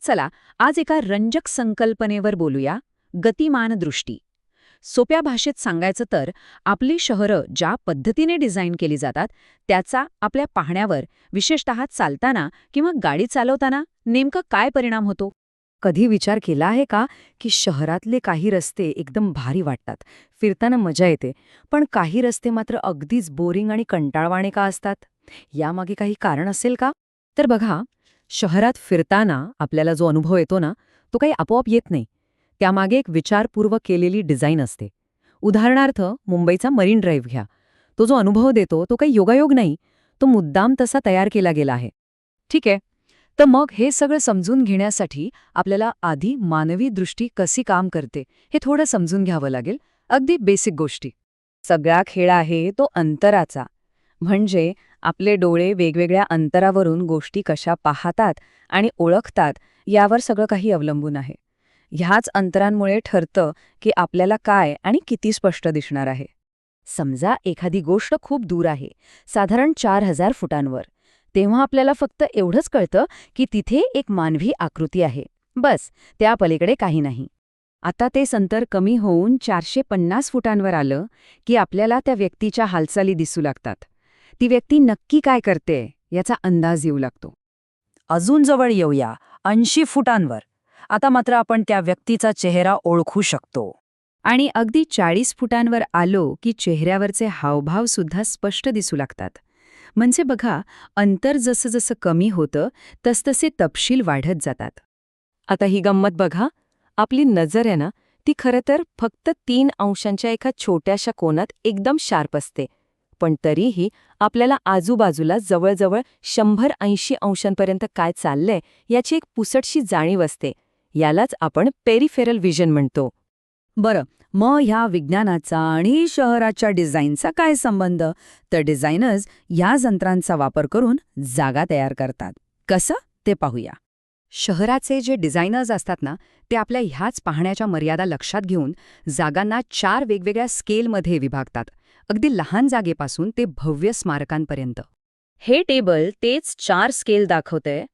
चला आज एका रंजक संकल्पनेवर बोलूया, गतिमान दृष्टी. सोप्या भाषेत सांगायचं तर आपली शहरं ज्या पद्धतीने डिझाईन केली जातात त्याचा आपल्या पाहण्यावर, विशेषतः चालताना किंवा गाडी चालवताना नेमका काय परिणाम होतो. कधी विचार केला आहे का की शहरातले काही रस्ते एकदम भारी वाटतात, फिरताना मजा येते, पण काही रस्ते मात्र अगदीच बोरिंग आणि कंटाळवाणे का असतात? यामागे काही कारण असेल का? तर बघा, शहरात फिरताना आपल्याला जो अनुभव येतो ना, तो काही आपोआप येत नाही. त्यामागे एक विचारपूर्वक केलेली डिझाईन असते. उदाहरणार्थ मुंबईचा मरीन ड्राईव्ह घ्या. तो जो अनुभव देतो तो काही योगायोग नाही, तो मुद्दाम तसा तयार केला गेला आहे. ठीक आहे, तर मग हे सगळं समजून घेण्यासाठी आपल्याला आधी मानवी दृष्टी कशी काम करते हे थोडं समजून घ्यावं लागेल. अगदी बेसिक गोष्टी. सगळा खेळ आहे तो अंतराचा. म्हणजे आपले डोळे वेगवेगळ्या अंतरावरून गोष्टी कशा पाहतात आणि ओळखतात यावर सगळं काही अवलंबून आहे. ह्याच अंतरांमुळे ठरतं की आपल्याला काय आणि किती स्पष्ट दिसणार आहे. समजा एखादी गोष्ट खूप दूर आहे, साधारण 4000 फुटांवर, तेव्हा आपल्याला फक्त एवढंच कळतं की तिथे एक मानवी आकृती आहे. बस, त्या पलीकडे काही नाही. आता तेच अंतर कमी होऊन 450 फुटांवर आलं की आपल्याला त्या व्यक्तीच्या हालचाली दिसू लागतात. ती व्यक्ती नक्की काय करते याचा अंदाज येऊ लागतो. अजून जवळ येऊया, 80 फुटांवर. आता मात्र आपण त्या व्यक्तीचा चेहरा ओळखू शकतो. आणि अगदी 40 फुटांवर आलो की चेहऱ्यावरचे हावभाव सुद्धा स्पष्ट दिसू लागतात. म्हणजे बघा, अंतर जसं जसं कमी होतं तसतसे तपशील वाढत जातात. आता ही गंमत बघा, आपली नजर आहे ना, ती खरं तर फक्त 3 अंशांच्या एका छोट्याशा कोनात एकदम शार्प असते, पण तरीही आपल्याला आजूबाजूला जवळजवळ 180 अंशांपर्यंत काय चाललंय याची एक पुसटशी जाणीव असते. यालाच आपण पेरिफेरल व्हिजन म्हणतो. बरं, मग ह्या विज्ञानाचा आणि शहराच्या डिझाईनचा काय संबंध? तर डिझायनर्स या यंत्रांचा वापर करून जागा तयार करतात. कसं ते पाहूया. शहराचे जे डिझायनर्स असतात ना, ते आपल्या ह्याच पाहण्याच्या मर्यादा लक्षात घेऊन जागांना 4 वेगवेगळ्या स्केलमध्ये विभागतात, अगदी लहान जागेपासून ते भव्य स्मारकांपर्यंत. हे टेबल तेच 4 स्केल दाखवतंय.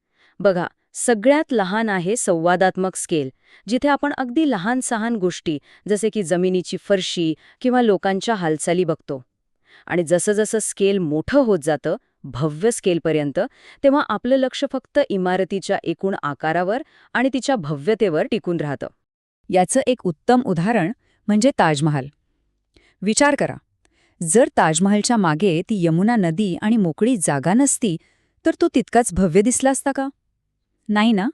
बघा, सगळ्यात लहान आहे संवादात्मक स्केल, जिथे आपण अगदी लहान सहान गोष्टी जसे की जमिनीची फरशी किंवा लोकांच्या हालचाली बघतो. आणि जसं जसं स्केल मोठं होत जातं, भव्य स्केलपर्यंत, तेव्हा आपलं लक्ष फक्त इमारतीच्या एकूण आकारावर आणि तिच्या भव्यतेवर टिकून राहतं. याचं एक उत्तम उदाहरण म्हणजे ताजमहाल. विचार करा, जर ताजमहालच्या मागे ती यमुना नदी आणि मोकळी जागा नसती तर तो तितकाच भव्य दिसला असता का? नाही ना.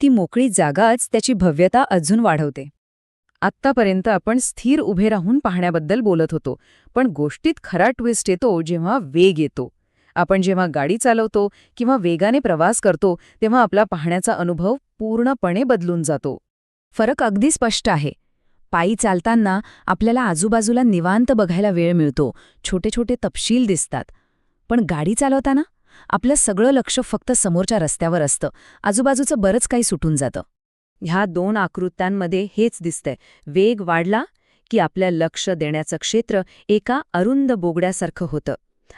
ती मोकळी जागाच त्याची भव्यता अजून वाढवते. आत्तापर्यंत आपण स्थिर उभे राहून पाहण्याबद्दल बोलत होतो, पण गोष्टीत खरा ट्विस्ट येतो जेव्हा वेग येतो. आपण जेव्हा गाडी चालवतो किंवा वेगाने प्रवास करतो तेव्हा आपला पाहण्याचा अनुभव पूर्णपणे बदलून जातो. फरक अगदी स्पष्ट आहे. पायी चालताना आपल्याला आजूबाजूला निवांत बघायला वेळ मिळतो, छोटे छोटे तपशील दिसतात. पण गाडी चालवताना आपलं सगळं लक्ष फक्त समोरच्या रस्त्यावर असतं, आजूबाजूचं बरंच काही सुटून जातं. ह्या 2 आकृत्यांमध्ये हेच दिसतंय. वेग वाढला की आपल्या लक्ष देण्याचं क्षेत्र एका अरुंद बोगड्यासारखं होतं.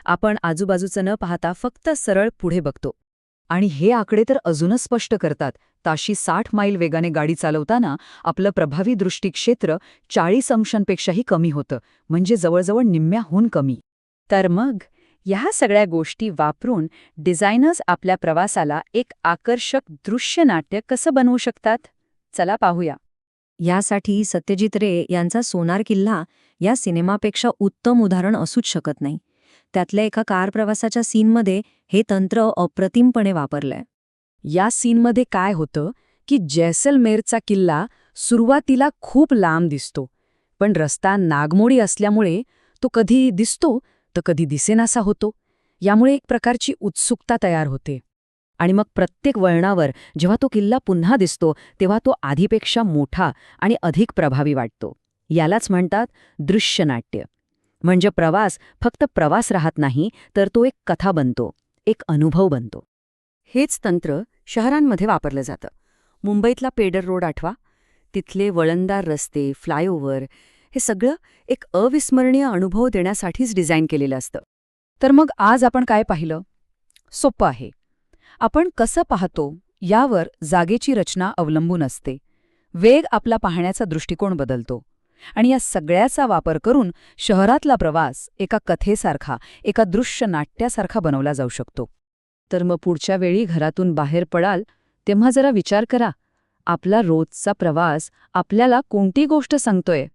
आपण आजूबाजूचं न पाहता फक्त सरळ पुढे बघतो. आणि हे आकडे तर अजूनच स्पष्ट करतात. ताशी 60 मैल वेगाने गाडी चालवताना आपलं प्रभावी दृष्टिक्षेत्र 40 अंशांपेक्षाही कमी होतं, म्हणजे जवळजवळ निम्म्याहून कमी. तर मग ह्या सगळ्या गोष्टी वापरून डिझायनर्स आपल्या प्रवासाला एक आकर्षक दृश्यनाट्य कसं बनवू शकतात? चला पाहूया. यासाठी सत्यजित रे यांचा सोनार किल्ला या सिनेमापेक्षा उत्तम उदाहरण असूच शकत नाही. त्यातल्या एका कार प्रवासाच्या सीनमध्ये हे तंत्र अप्रतिमपणे वापरलंय. या सीनमध्ये काय होतं की जैसलमेरचा किल्ला सुरुवातीला खूप लांब दिसतो, पण रस्ता नागमोडी असल्यामुळे तो कधी दिसतो तर कधी दिसेनासा होतो. यामुळे एक प्रकारची उत्सुकता तयार होते. आणि मग प्रत्येक वळणावर जेव्हा तो किल्ला पुन्हा दिसतो तेव्हा तो आधीपेक्षा मोठा आणि अधिक प्रभावी वाटतो. यालाच म्हणतात दृश्यनाट्य. म्हणजे प्रवास फक्त प्रवास राहत नाही, तर तो एक कथा बनतो, एक अनुभव बनतो. हेच तंत्र शहरांमध्ये वापरलं जातं. मुंबईतला पेडर रोड आठवा. तिथले वळणदार रस्ते, फ्लायओव्हर, हे सगळं एक अविस्मरणीय अनुभव देण्यासाठीच डिझाईन केलेलं असतं. तर मग आज आपण काय पाहिलं? सोपं आहे. आपण कसं पाहतो यावर जागेची रचना अवलंबून असते. वेग आपला पाहण्याचा दृष्टिकोन बदलतो. आणि या सगळ्याचा वापर करून शहरातला प्रवास एका कथेसारखा, एका दृश्य नाट्यासारखा बनवला जाऊ शकतो. तर मग पुढच्या वेळी घरातून बाहेर पडाल तेव्हा जरा विचार करा, आपला रोजचा प्रवास आपल्याला कोणती गोष्ट सांगतोय.